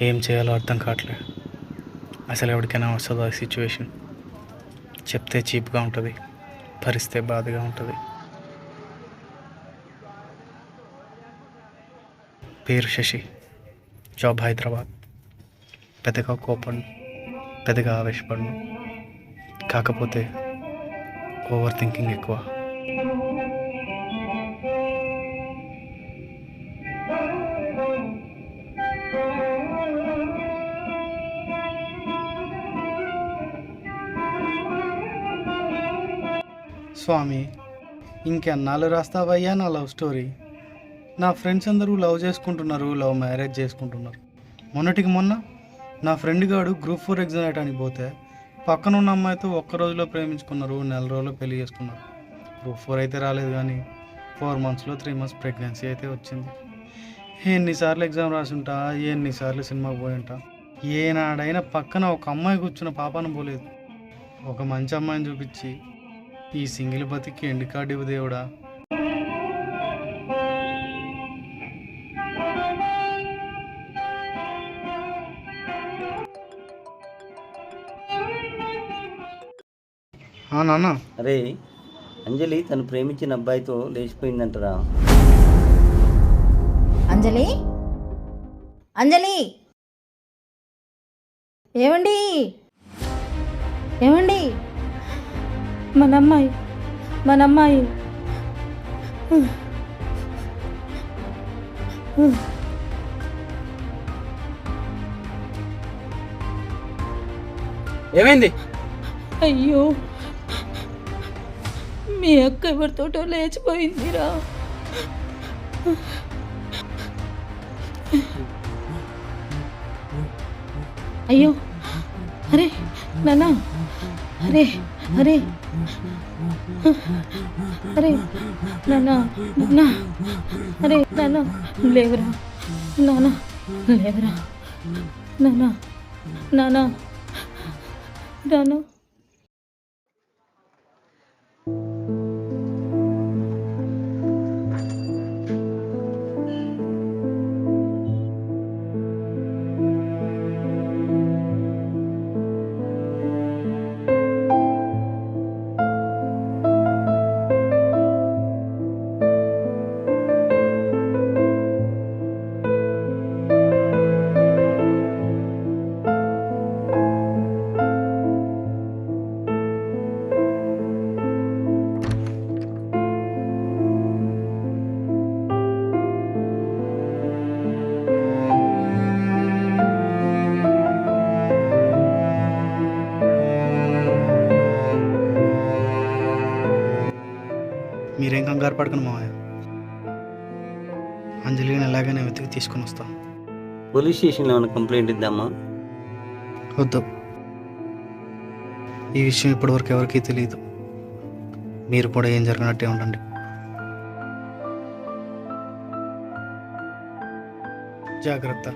ఏం చేయాలో అర్థం కావట్లేదు. అసలు ఎవరికైనా వస్తుందో ఆ సిచ్యువేషన్. చెప్తే చీప్గా ఉంటుంది, భరిస్తే బాధగా ఉంటుంది. పేరు శశి, జాబ్ హైదరాబాద్. పెద్దగా కోపడను, పెద్దగా ఆవేశపడను, కాకపోతే ఓవర్ థింకింగ్ ఎక్కువ. స్వామి, ఇంకెన్నాళ్ళు రాస్తావయ్యా నా లవ్ స్టోరీ? నా ఫ్రెండ్స్ అందరూ లవ్ చేసుకుంటున్నారు, లవ్ మ్యారేజ్ చేసుకుంటున్నారు. మొన్నటికి మొన్న నా ఫ్రెండ్ గాడు గ్రూప్ 4 ఎగ్జామ్ రాయడానికి పోతే పక్కన ఉన్న అమ్మాయితో ఒక్క రోజులో ప్రేమించుకున్నారు, నెల రోజుల్లో పెళ్లి చేసుకున్నారు. గ్రూప్ 4 అయితే రాలేదు, కానీ 4 మంత్స్లో 3 మంత్స్ ప్రెగ్నెన్సీ అయితే వచ్చింది. ఎన్నిసార్లు ఎగ్జామ్ రాసుంటా, ఎన్నిసార్లు సినిమాకి పోయి ఉంటా, ఏనాడైనా పక్కన ఒక అమ్మాయి కూర్చున్న పాపాన పోలేదు. ఒక మంచి అమ్మాయిని చూపించి ఈ సింగిల్ బతికి ఎండ్ కార్డు ఇవ్వు దేవుడా. నాన్న, అరే అంజలి తను ప్రేమించిన అబ్బాయితో లేచిపోయిందంటరా. అంజలి, అంజలి, ఏమండి ఏమండి, మన అమ్మాయి ఏమైంది? అయ్యో, మీ అక్క ఎవరితోటో లేచిపోయిందిరా. అయ్యో, అరే నాన్న, అరే అరే అరే నాన్న, నాన్న, అరే నాన్న, లేవరా నాన్న, లేవరా నాన్న, నాన్న, నాన్న. మీరేం కంగారు పడకండి మావయ్య, అంజలిని ఎలాగైనా వెతికి తీసుకొని వస్తాం. పోలీస్ స్టేషన్లో ఏమైనా కంప్లైంట్ ఇద్దామా? వద్దు, ఈ విషయం ఇప్పటివరకు ఎవరికీ తెలియదు. మీరు కూడా ఏం జరిగినట్టే ఉండండి. జాగ్రత్త.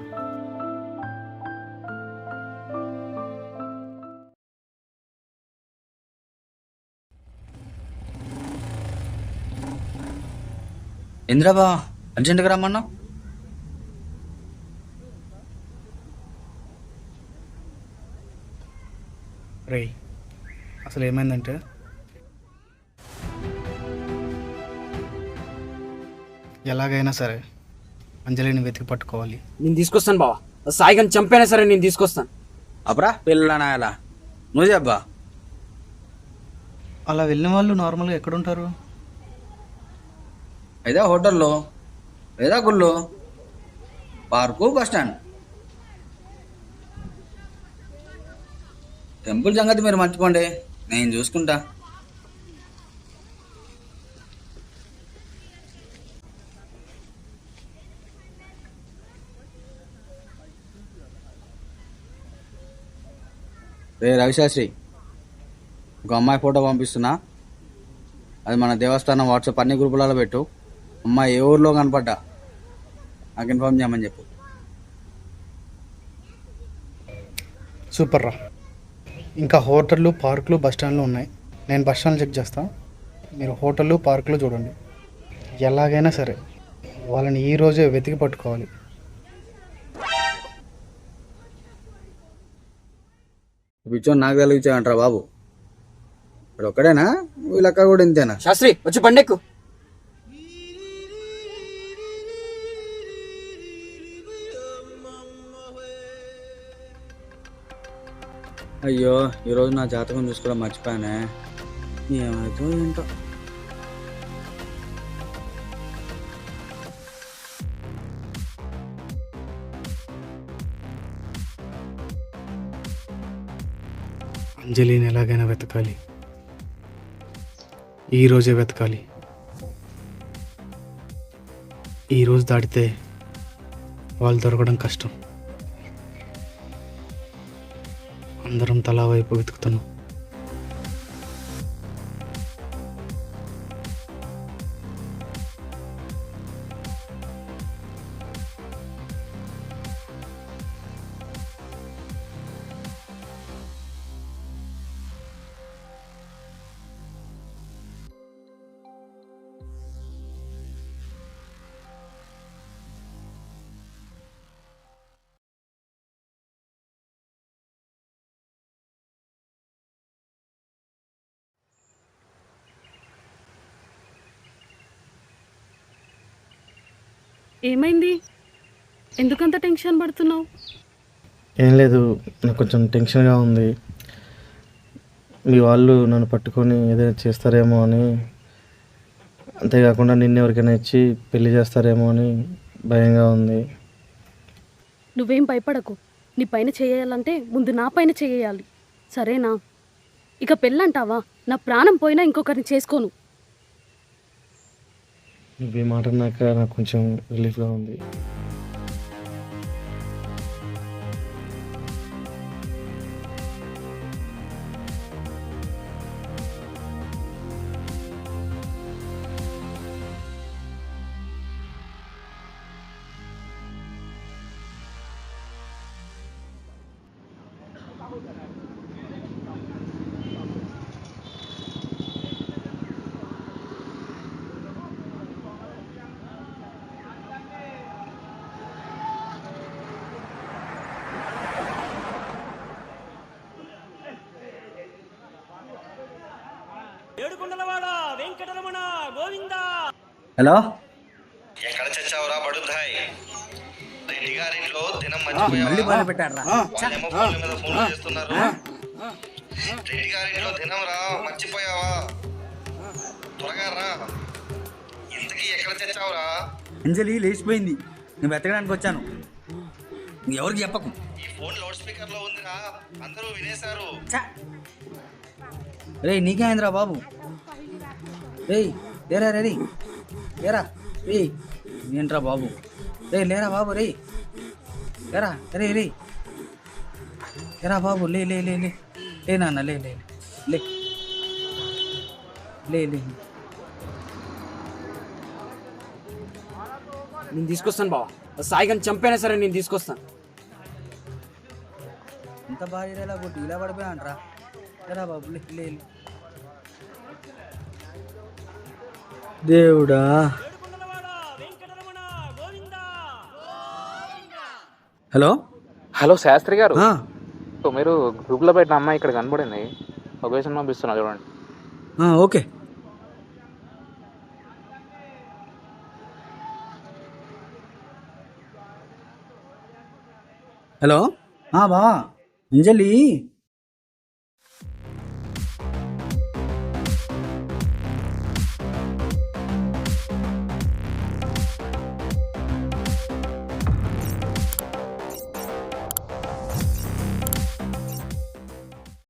ఇంద్రాబా, అర్జెంటుగా రమ్మన్నావు? రేయ్, అసలు ఏమైందంటే ఎలాగైనా సరే అంజలిని వెతికి పట్టుకోవాలి. నేను తీసుకొస్తాను బావా, సాయిగాని చంపైనా సరే నేను తీసుకొస్తాను. అబ్రా పిల్లనాయలా, నువ్వు చెప్పా. అలా వెళ్ళిన వాళ్ళు నార్మల్గా ఎక్కడుంటారు? అయితే హోటల్లో, లేదా గుళ్ళు, పార్కు, బస్ స్టాండ్. టెంపుల్ సంగతి మీరు మర్చిపోండి, నేను చూసుకుంటా. రే రవిశాస్త్రి, ఒక అమ్మాయి ఫోటో పంపిస్తున్నా, అది మన దేవస్థానం వాట్సాప్ అన్ని గ్రూపులలో పెట్టు. అమ్మాయి ఏ ఊర్లో కనపడ్డా నాకు ఇన్ఫార్మ్ చేయమని చెప్పు. సూపర్ రా. ఇంకా హోటళ్ళు, పార్కులు, బస్ స్టాండ్లు ఉన్నాయి. నేను బస్ స్టాండ్ చెక్ చేస్తాను, మీరు హోటళ్ళు, పార్కులు చూడండి. ఎలాగైనా సరే వాళ్ళని ఈరోజే వెతికి పట్టుకోవాలి. పిచ్చోని నాకు తెలియచావంటారా బాబు? ఇప్పుడు ఒక్కడేనా వీళ్ళక్క కూడా ఇంతేనా? శాస్త్రి వచ్చి బండెక్కు. అయ్యో ఈరోజు నా జాతకం చూసుకోవడం మర్చిపోయానే. ఏమైతే ఏంటో. అంజలిని ఎలాగైనా వెతకాలి, ఈరోజే వెతకాలి. ఈరోజు దాటితే వాళ్ళు దొరకడం కష్టం. అందరం తలా వైపు వెతుకుతున్నాం. ఏమైంది? ఎందుకంత టెన్షన్ పడుతున్నావు? ఏం లేదు, నాకు కొంచెం టెన్షన్గా ఉంది. మీ వాళ్ళు నన్ను పట్టుకొని ఏదైనా చేస్తారేమో అని, అంతేకాకుండా నిన్ను ఎవరికైనా ఇచ్చి పెళ్లి చేస్తారేమో అని భయంగా ఉంది. నువ్వేం భయపడకు. నీ పైన చేయాలంటే ముందు నా పైన చేయాలి, సరేనా? ఇక పెళ్ళంటావా? నా ప్రాణం పోయినా ఇంకొకరిని చేసుకోను. నువ్వు ఈ మాట అన్నాక నాకు కొంచెం రిలీఫ్గా ఉంది. హలో, ఎక్కడ చచ్చావురా బడుద్దాయ్? రెడ్డి గారింట్లో దినం మళ్ళీ మొదలు పెట్టారా? వాళ్ళేమో ఫోన్ల మీద ఫోన్లు చేస్తున్నారు. రెడ్డి గారింట్లో దినం రా, మర్చిపోయావా? త్వరగా రా. ఇంతకీ ఎక్కడ చచ్చావురా? అంజలి లేచిపోయింది, నేను వెతకడానికి వచ్చాను. ఎవరికి చెప్పకు. ఈ ఫోన్ లౌడ్ స్పీకర్ లో ఉందిరా, అందరూ వినేశారు. రే నీకేంద్రా బాబు? రే లేరా రే లేరా రే, ఏంట్రా బాబు? రే లేరా బాబు, రే లేరా, రే రే లేరా బాబు, లే లే లే లే లే నాన్న, లే లే లే లే లే. నేను తీసుకొస్తాను బావా. సాయిగాని చంపైనా సరే నేను తీసుకొస్తాను. ఇంత భారీ ఇలా కొట్టి ఇలా పడిపోయా అంటరా? లేరా బాబు, లే లే లే. దేవుడా, హలో హలో శాస్త్రి గారు, ఆ, మీరు గ్రూప్లో పెట్టిన అమ్మాయి ఇక్కడ కనబడింది. లొకేషన్ పంపిస్తున్నా చూడండి. ఓకే. హలో బావా, అంజలి